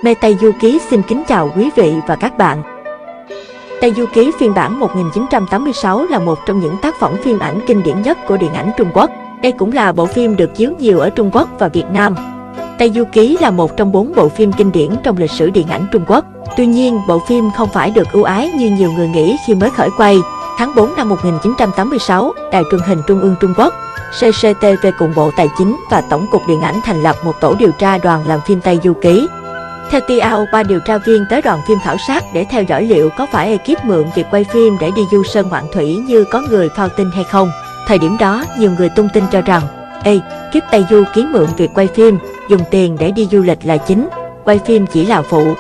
Mê Tây Du Ký xin kính chào quý vị và các bạn. Tây Du Ký phiên bản 1986 là một trong những tác phẩm phim ảnh kinh điển nhất của điện ảnh Trung Quốc. Đây cũng là bộ phim được chiếu nhiều ở Trung Quốc và Việt Nam. Tây Du Ký là một trong 4 bộ phim kinh điển trong lịch sử điện ảnh Trung Quốc. Tuy nhiên, bộ phim không phải được ưu ái như nhiều người nghĩ khi mới khởi quay. Tháng 4 năm 1986, Đài truyền hình Trung ương Trung Quốc, CCTV cùng Bộ Tài chính và Tổng cục Điện ảnh thành lập một tổ điều tra đoàn làm phim Tây Du Ký. Theo TAO, 3 điều tra viên tới đoàn phim khảo sát để theo dõi liệu có phải ekip mượn việc quay phim để đi du sơn ngoạn thủy như có người phao tin hay không. Thời điểm đó, nhiều người tung tin cho rằng, ekip Tây Du Ký mượn việc quay phim, dùng tiền để đi du lịch là chính, quay phim chỉ là phụ.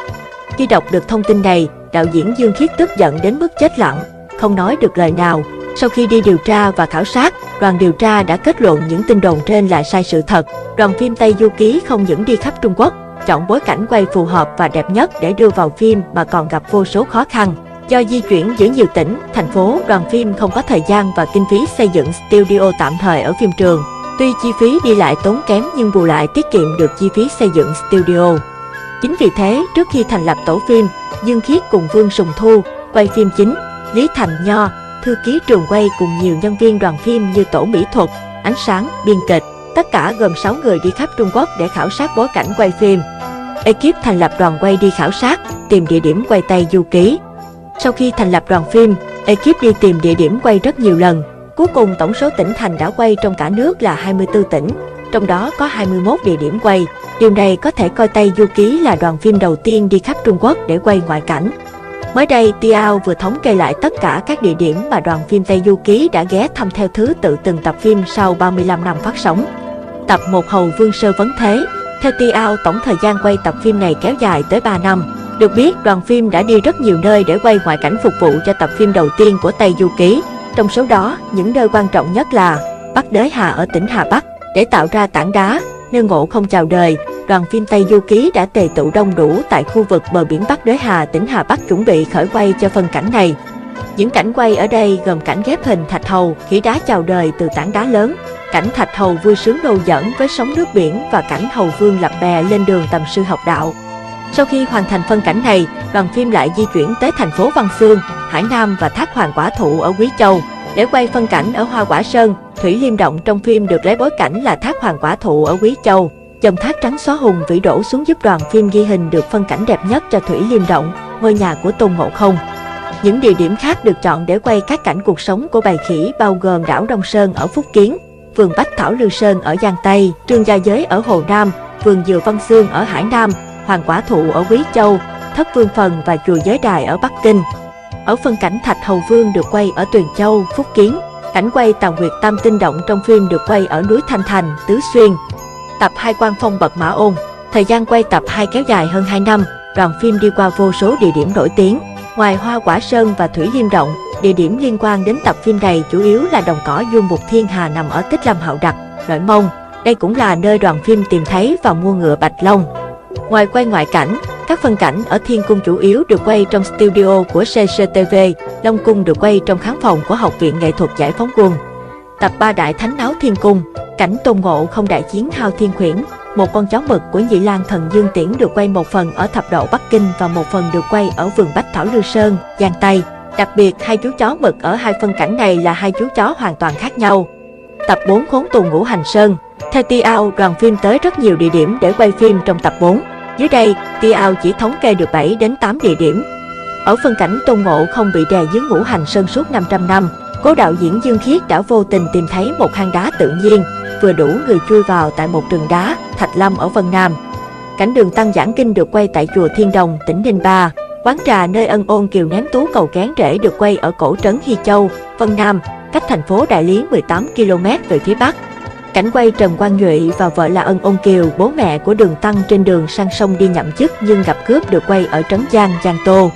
Khi đọc được thông tin này, đạo diễn Dương Khiết tức giận đến mức chết lặng, không nói được lời nào. Sau khi đi điều tra và khảo sát, đoàn điều tra đã kết luận những tin đồn trên là sai sự thật. Đoàn phim Tây Du Ký không những đi khắp Trung Quốc, chọn bối cảnh quay phù hợp và đẹp nhất để đưa vào phim mà còn gặp vô số khó khăn. Do di chuyển giữa nhiều tỉnh, thành phố, đoàn phim không có thời gian và kinh phí xây dựng studio tạm thời ở phim trường. Tuy chi phí đi lại tốn kém nhưng bù lại tiết kiệm được chi phí xây dựng studio. Chính vì thế, trước khi thành lập tổ phim, Dương Khiết cùng Vương Sùng Thu, quay phim chính, Lý Thành Nho, thư ký trường quay cùng nhiều nhân viên đoàn phim như tổ mỹ thuật, ánh sáng, biên kịch, tất cả gồm 6 người đi khắp Trung Quốc để khảo sát bối cảnh quay phim. Ekip thành lập đoàn quay đi khảo sát, tìm địa điểm quay Tây Du Ký. Sau khi thành lập đoàn phim, ekip đi tìm địa điểm quay rất nhiều lần. Cuối cùng tổng số tỉnh thành đã quay trong cả nước là 24 tỉnh, trong đó có 21 địa điểm quay. Điều này có thể coi Tây Du Ký là đoàn phim đầu tiên đi khắp Trung Quốc để quay ngoại cảnh. Mới đây, TAO vừa thống kê lại tất cả các địa điểm mà đoàn phim Tây Du Ký đã ghé thăm theo thứ tự từng tập phim sau 35 năm phát sóng. Tập 1 Hầu Vương Sơ Vấn Thế. Theo TAO, tổng thời gian quay tập phim này kéo dài tới 3 năm. Được biết, đoàn phim đã đi rất nhiều nơi để quay ngoại cảnh phục vụ cho tập phim đầu tiên của Tây Du Ký. Trong số đó, những nơi quan trọng nhất là Bắc Đới Hà ở tỉnh Hà Bắc. Để tạo ra tảng đá, nơi ngộ không chào đời, đoàn phim Tây Du Ký đã tề tụ đông đủ tại khu vực bờ biển Bắc Đới Hà, tỉnh Hà Bắc chuẩn bị khởi quay cho phân cảnh này. Những cảnh quay ở đây gồm cảnh ghép hình thạch hầu, khỉ đá chào đời từ tảng đá lớn, cảnh thạch hầu vui sướng đô dẫn với sóng nước biển và cảnh hầu vương lập bè lên đường tầm sư học đạo. Sau khi hoàn thành phân cảnh này, đoàn phim lại di chuyển tới thành phố Văn Xương, Hải Nam và Thác Hoàng Quả Thụ ở Quý Châu để quay phân cảnh ở Hoa Quả Sơn. Thủy Liêm Động trong phim được lấy bối cảnh là Thác Hoàng Quả Thụ ở Quý Châu. Dòng thác trắng xóa hùng vĩ đổ xuống giúp đoàn phim ghi hình được phân cảnh đẹp nhất cho Thủy Liêm Động, ngôi nhà của Tôn Ngộ Không. Những địa điểm khác được chọn để quay các cảnh cuộc sống của bầy khỉ bao gồm đảo Đông Sơn ở Phúc Kiến, vườn Bách Thảo Lư Sơn ở Giang Tây, Trường Gia Giới ở Hồ Nam, vườn Dừa Văn Xương ở Hải Nam, Hoàng Quả Thụ ở Quý Châu, Thất Vương Phần và chùa Giới Đài ở Bắc Kinh. Ở phân cảnh Thạch Hầu Vương được quay ở Tuyền Châu, Phúc Kiến. Cảnh quay Tào Nguyệt Tam Tinh Động trong phim được quay ở núi Thanh Thành, Tứ Xuyên. Tập 2 Quan Phong Bật Mã Ôn. Thời gian quay tập 2 kéo dài hơn 2 năm, đoàn phim đi qua vô số địa điểm nổi tiếng. Ngoài Hoa Quả Sơn và Thủy Liêm Động, địa điểm liên quan đến tập phim này chủ yếu là đồng cỏ Du Mục Thiên Hà nằm ở Tích Lâm Hậu Đặc, Nội Mông. Đây cũng là nơi đoàn phim tìm thấy và mua ngựa Bạch Long. Ngoài quay ngoại cảnh, các phân cảnh ở Thiên Cung chủ yếu được quay trong studio của CCTV, Long Cung được quay trong khán phòng của Học viện Nghệ thuật Giải phóng quân. Tập 3 Đại Thánh Náo Thiên Cung, cảnh Tôn Ngộ Không đại chiến Hao Thiên Khuyển, một con chó mực của Nhị Lang Thần Dương Tiễn được quay một phần ở Thập Độ Bắc Kinh và một phần được quay ở vườn Bách Thảo Lư Sơn, Giang Tây. Đặc biệt, hai chú chó mực ở hai phân cảnh này là hai chú chó hoàn toàn khác nhau. Tập 4 Khốn Tù Ngũ Hành Sơn. Theo TAO, đoàn phim tới rất nhiều địa điểm để quay phim trong tập 4. Dưới đây, TAO chỉ thống kê được 7 đến 8 địa điểm. Ở phân cảnh Tôn Ngộ Không bị đè dưới Ngũ Hành Sơn suốt 500 năm, cố đạo diễn Dương Khiết đã vô tình tìm thấy một hang đá tự nhiên, vừa đủ người chui vào tại một rừng đá, Thạch Lâm ở Vân Nam. Cảnh Đường Tăng giảng kinh được quay tại chùa Thiên Đồng, tỉnh Ninh Ba. Quán trà nơi Ân Ôn Kiều ném tú cầu Kén Rễ được quay ở cổ trấn Hy Châu, Vân Nam, cách thành phố Đại Lý 18 km về phía Bắc. Cảnh quay Trần Quang Nhụy và vợ là Ân Ôn Kiều, bố mẹ của Đường Tăng trên đường sang sông đi nhậm chức nhưng gặp cướp được quay ở trấn Giang, Giang Tô.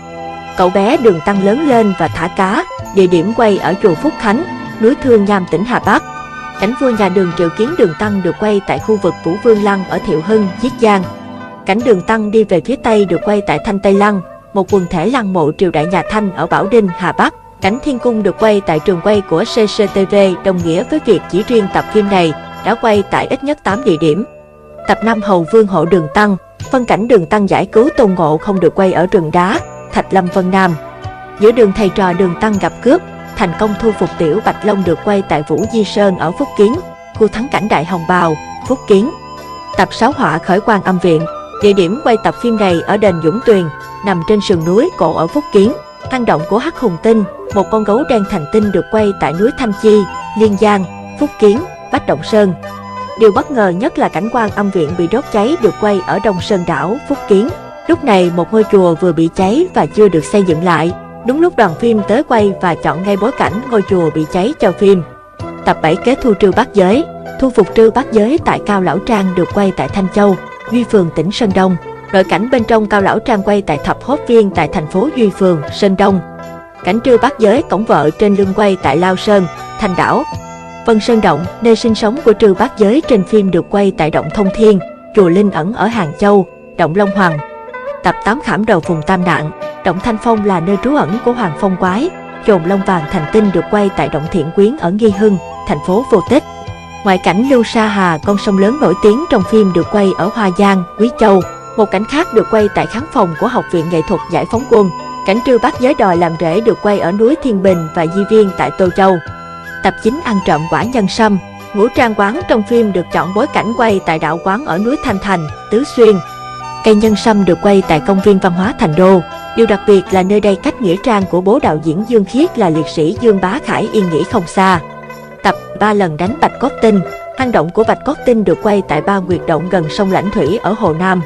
Cậu bé Đường Tăng lớn lên và thả cá, địa điểm quay ở chùa Phúc Khánh, núi Thương Nham, tỉnh Hà Bắc. Cảnh vua nhà Đường triệu kiến Đường Tăng được quay tại khu vực Vũ Vương Lăng ở Thiệu Hưng, Chiết Giang. Cảnh Đường Tăng đi về phía Tây được quay tại Thanh Tây Lăng, một quần thể lăng mộ triều đại nhà Thanh ở Bảo Đinh, Hà Bắc. Cảnh Thiên Cung được quay tại trường quay của CCTV, đồng nghĩa với việc chỉ riêng tập phim này đã quay tại ít nhất 8 địa điểm. Tập 5 Hầu Vương Hộ Đường Tăng. Phân cảnh Đường Tăng giải cứu Tôn Ngộ Không được quay ở rừng đá, Thạch Lâm Vân Nam. Giữa đường thầy trò Đường Tăng gặp cướp, thành công thu phục Tiểu Bạch Long được quay tại Vũ Di Sơn ở Phúc Kiến, khu thắng cảnh Đại Hồng Bào, Phúc Kiến. Tập 6 Họa Khởi Quan Âm Viện. Địa điểm quay tập phim này ở đền Dũng Tuyền, nằm trên sườn núi cổ ở Phúc Kiến. Hang động của Hắc Hùng Tinh, một con gấu đen thành tinh được quay tại núi Thanh Chi, Liên Giang, Phúc Kiến, Bách Động Sơn. Điều bất ngờ nhất là cảnh Quan Âm Viện bị đốt cháy được quay ở Đông Sơn Đảo, Phúc Kiến. Lúc này một ngôi chùa vừa bị cháy và chưa được xây dựng lại. Đúng lúc đoàn phim tới quay và chọn ngay bối cảnh ngôi chùa bị cháy cho phim. Tập 7 Kế Thu Trư Bát Giới. Thu phục Trư Bát Giới tại Cao Lão Trang được quay tại Thanh Châu, Duy Phường, tỉnh Sơn Đông. Nội cảnh bên trong Cao Lão Trang quay tại Thập Hốt Viên tại thành phố Duy Phường, Sơn Đông. Cảnh Trư Bát Giới cổng vợ trên lưng quay tại Lao Sơn, Thành Đảo. Vân Sơn Động, nơi sinh sống của Trư Bát Giới trên phim được quay tại Động Thông Thiên, chùa Linh Ẩn ở Hàng Châu, Động Long Hoàng. Tập 8 Khảm Đầu Phùng Tam Nạn. Động Thanh Phong là nơi trú ẩn của Hoàng Phong Quái. Chồn Long Vàng thành tinh được quay tại Động Thiện Quyến ở Nghi Hưng, thành phố Vô Tích. Ngoại cảnh Lưu Sa Hà, con sông lớn nổi tiếng trong phim được quay ở Hoa Giang, Quý Châu. Một cảnh khác được quay tại khán phòng của Học viện Nghệ thuật Giải phóng quân. Cảnh Trư Bát Giới đòi làm rễ được quay ở núi Thiên Bình và Di Viên tại Tô Châu. Tập 9 Ăn Trộm Quả Nhân Sâm. Ngũ Trang Quán trong phim được chọn bối cảnh quay tại đạo quán ở núi Thanh Thành, Tứ Xuyên. Cây nhân sâm được quay tại công viên văn hóa Thành Đô. Điều đặc biệt là nơi đây cách nghĩa trang của bố đạo diễn Dương Khiết là liệt sĩ Dương Bá Khải yên nghỉ không xa. Tập 3 Lần Đánh Bạch Cốt Tinh. Hang động của Bạch Cốt Tinh được quay tại Ba Nguyệt Động gần sông Lãnh Thủy ở Hồ Nam.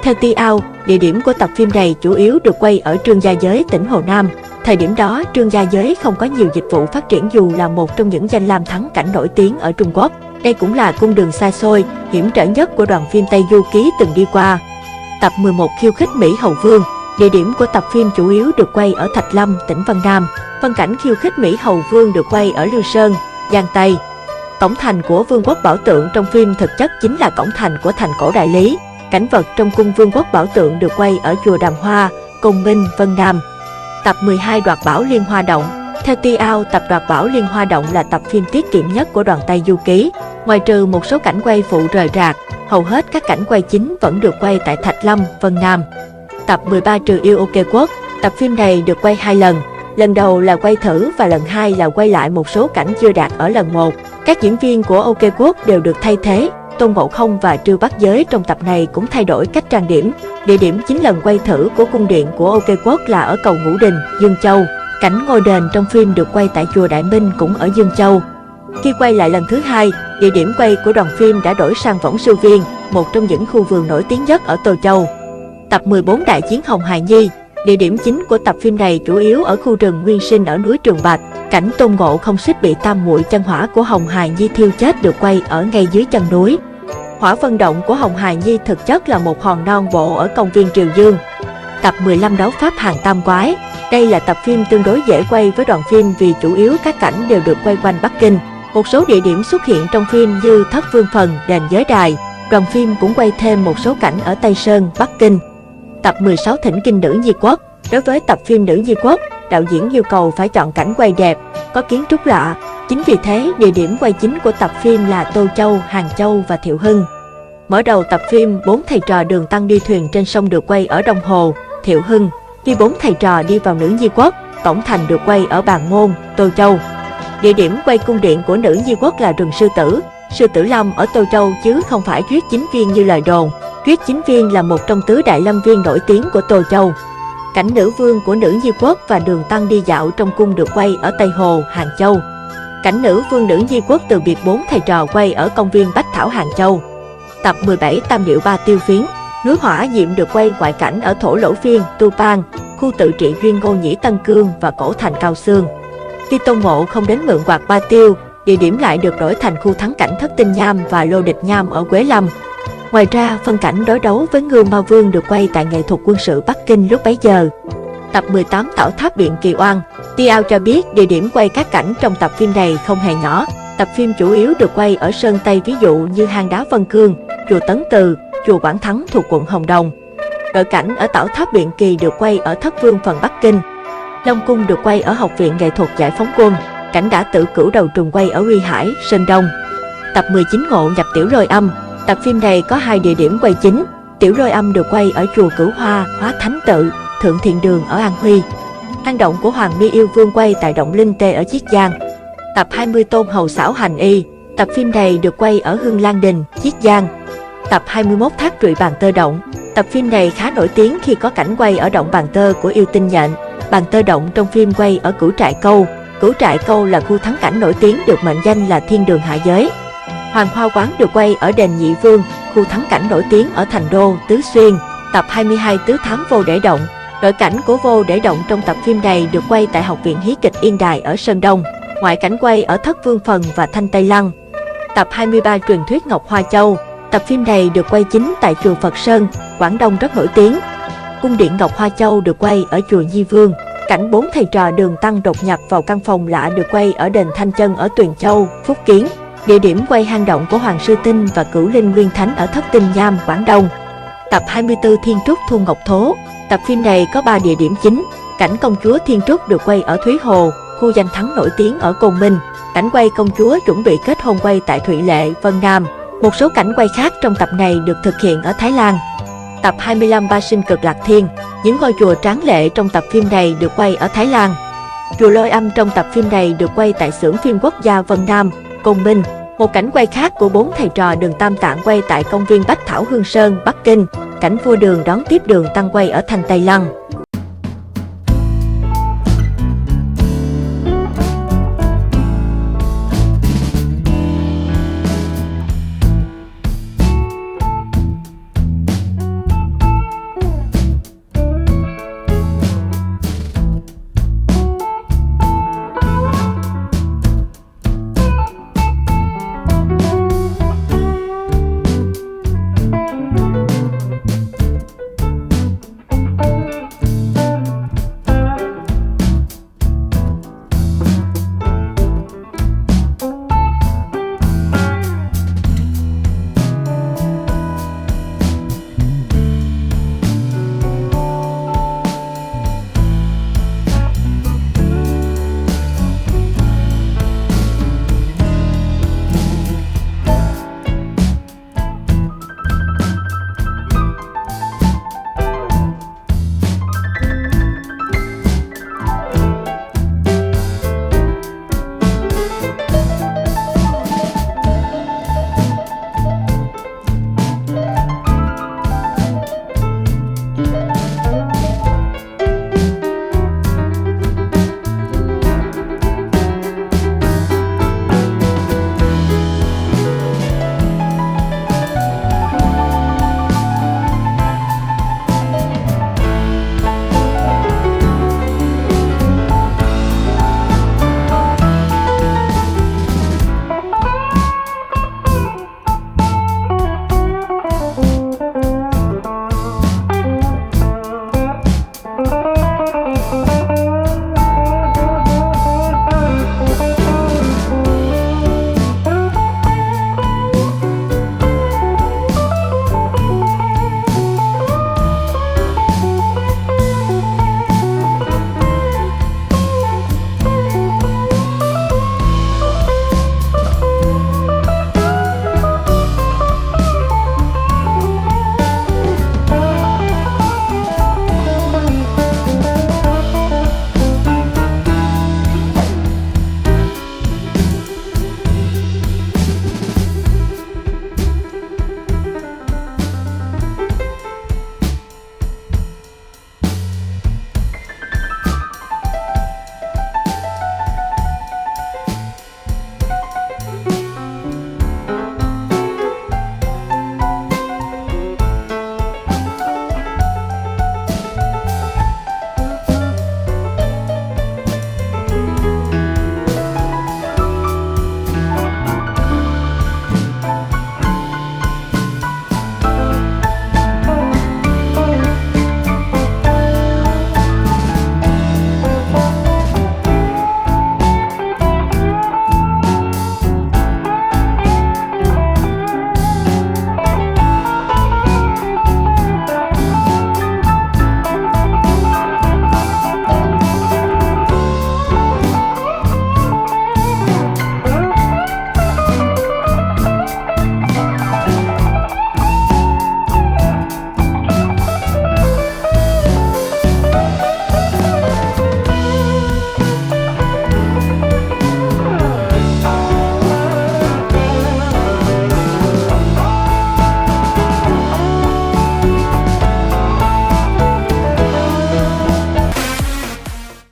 Theo Ti Ao, địa điểm của tập phim này chủ yếu được quay ở Trương Gia Giới, tỉnh Hồ Nam. Thời điểm đó, Trương Gia Giới không có nhiều dịch vụ phát triển dù là một trong những danh lam thắng cảnh nổi tiếng ở Trung Quốc. Đây cũng là cung đường xa xôi, hiểm trở nhất của đoàn phim Tây Du Ký từng đi qua. Tập 11 Khiêu Khích Mỹ Hầu Vương. Địa điểm của tập phim chủ yếu được quay ở Thạch Lâm, tỉnh Vân Nam. Phân cảnh khiêu khích Mỹ Hầu Vương được quay ở Lưu Sơn, Giang Tây. Cổng thành của Vương quốc Bảo Tượng trong phim thực chất chính là cổng thành của thành cổ Đại Lý. Cảnh vật trong cung Vương quốc Bảo Tượng được quay ở chùa Đàm Hoa, Côn Minh, Vân Nam. Tập 12 Đoạt Bảo Liên Hoa Động. Theo Ti Ao, tập Đoạt Bảo Liên Hoa Động là tập phim tiết kiệm nhất của đoàn Tây Du Ký. Ngoài trừ một số cảnh quay phụ rời rạc, hầu hết các cảnh quay chính vẫn được quay tại Thạch Lâm, Vân Nam. Tập 13 Trừ Yêu Ok Quốc. Tập phim này được quay 2 lần. Lần đầu là quay thử và lần 2 là quay lại một số cảnh chưa đạt ở lần 1. Các diễn viên của Ok Quốc đều được thay thế. Tôn Ngộ Không và Trư Bát Giới trong tập này cũng thay đổi cách trang điểm. Địa điểm 9 lần quay thử của cung điện của Ok Quốc là ở cầu Ngũ Đình, Dương Châu. Cảnh ngôi đền trong phim được quay tại chùa Đại Minh cũng ở Dương Châu. Khi quay lại lần thứ 2, địa điểm quay của đoàn phim đã đổi sang Võng Sư Viên, một trong những khu vườn nổi tiếng nhất ở Tô Châu. Tập 14 Đại Chiến Hồng Hài Nhi. Địa điểm chính của tập phim này chủ yếu ở khu rừng nguyên sinh ở núi Trường Bạch. Cảnh Tôn Ngộ Không xích bị tam muội chân hỏa của Hồng Hài Nhi thiêu chết được quay ở ngay dưới chân núi. Hỏa Vân Động của Hồng Hài Nhi thực chất là một hòn non bộ ở công viên Triều Dương. Tập 15 Đấu Pháp Hàng Tam Quái. Đây là tập phim tương đối dễ quay với đoàn phim vì chủ yếu các cảnh đều được quay quanh Bắc Kinh. Một số địa điểm xuất hiện trong phim như Thất Vương Phần, đền Giới Đài. Đoàn phim cũng quay thêm một số cảnh ở Tây Sơn, Bắc Kinh. Tập 16 Thỉnh Kinh Nữ Nhi Quốc. Đối với tập phim Nữ Nhi Quốc, đạo diễn yêu cầu phải chọn cảnh quay đẹp, có kiến trúc lạ. Chính vì thế, địa điểm quay chính của tập phim là Tô Châu, Hàng Châu và Thiệu Hưng. Mở đầu tập phim, 4 thầy trò Đường Tăng đi thuyền trên sông được quay ở Đông Hồ, Thiệu Hưng. Khi 4 thầy trò đi vào Nữ Nhi Quốc, cổng thành được quay ở Bàn Môn, Tô Châu. Địa điểm quay cung điện của Nữ Nhi Quốc là rừng Sư Tử Lâm ở Tô Châu chứ không phải Tuyết Chính Viên như lời đồn. Tuyết Chính Viên là một trong tứ đại lâm viên nổi tiếng của Tô Châu. Cảnh nữ vương của Nữ Nhi Quốc và Đường Tăng đi dạo trong cung được quay ở Tây Hồ, Hàng Châu. Cảnh nữ vương Nữ Nhi Quốc từ biệt 4 thầy trò quay ở công viên Bách Thảo, Hàng Châu. Tập 17 Tam Điệu Ba Tiêu Phiến. Núi Hỏa Diệm được quay ngoại cảnh ở Thổ Lỗ Phiên, Tu Pang, khu tự trị Duyên Ngô Nhĩ Tân Cương và cổ thành Cao Xương. Khi Tôn Ngộ không đến mượn quạt Ba Tiêu, địa điểm lại được đổi thành khu thắng cảnh Thất Tinh Nham và Lô Địch Nham ở Quế Lâm. Ngoài ra, phân cảnh đối đấu với Ngưu Ma Vương được quay tại nghệ thuật quân sự Bắc Kinh lúc bấy giờ. Tập 18 Tảo Tháp Biện Kỳ Oan. Ti Ao cho biết địa điểm quay các cảnh trong tập phim này không hề nhỏ. Tập phim chủ yếu được quay ở Sơn Tây ví dụ như hang đá Vân Cương, chùa Tấn Từ, chùa Quảng Thắng thuộc quận Hồng Đồng. Đội cảnh ở Tảo Tháp Biện Kỳ được quay ở Thất Vương phần Bắc Kinh. Long Cung được quay ở Học viện Nghệ thuật Giải phóng quân. Cảnh Đả Tử Cửu Đầu Trùng quay ở Uy Hải, Sơn Đông. Tập 19 Ngộ Nhập Tiểu Lôi Âm. Tập phim này có 2 địa điểm quay chính. Tiểu Lôi Âm được quay ở chùa Cửu Hoa, Hóa Thánh Tự, Thượng Thiện Đường ở An Huy. Hang động của Hoàng Mi Yêu Vương quay tại động Linh Tê ở Chiết Giang. Tập 20 Tôn Hầu Xảo Hành Y. Tập phim này được quay ở Hương Lan Đình, Chiết Giang. Tập 21 Thác Trụy Bàn Tơ Động. Tập phim này khá nổi tiếng khi có cảnh quay ở động Bàn Tơ của Yêu Tinh Nhện. Bàn Tơ Động trong phim quay ở Cửu Trại Câu. Cửu Trại Câu là khu thắng cảnh nổi tiếng được mệnh danh là thiên đường hạ giới. Hoàng Hoa Quán được quay ở đền Nhị Vương, khu thắng cảnh nổi tiếng ở Thành Đô, Tứ Xuyên. Tập 22 Tứ Thám Vô Để Động. Đội cảnh của Vô Để Động trong tập phim này được quay tại Học viện Hí kịch Yên Đài ở Sơn Đông. Ngoại cảnh quay ở Thất Vương Phần và Thanh Tây Lăng. Tập 23 Truyền thuyết Ngọc Hoa Châu. Tập phim này được quay chính tại chùa Phật Sơn, Quảng Đông rất nổi tiếng. Cung điện Ngọc Hoa Châu được quay ở chùa Nhi Vương. Cảnh 4 thầy trò Đường Tăng đột nhập vào căn phòng lạ được quay ở đền Thanh Chân ở Tuyền Châu, Phúc Kiến. Địa điểm quay hang động của Hoàng Sư Tinh và Cửu Linh Nguyên Thánh ở Thất Tinh Nham, Quảng Đông. Tập 24 Thiên Trúc Thu Ngọc Thố. Tập phim này có 3 địa điểm chính. Cảnh công chúa Thiên Trúc được quay ở Thúy Hồ, khu danh thắng nổi tiếng ở Côn Minh. Cảnh quay công chúa chuẩn bị kết hôn quay tại Thụy Lệ, Vân Nam. Một số cảnh quay khác trong tập này được thực hiện ở Thái Lan. Tập 25 Ba Sinh Cực Lạc Thiên. Những ngôi chùa tráng lệ trong tập phim này được quay ở Thái Lan. Chùa Lôi Âm trong tập phim này được quay tại xưởng phim quốc gia Vân Nam, Côn Minh. Một cảnh quay khác của 4 thầy trò Đường Tam Tạng quay tại công viên Bách Thảo Hương Sơn, Bắc Kinh. Cảnh vua Đường đón tiếp Đường Tăng quay ở Thanh Tây Lăng.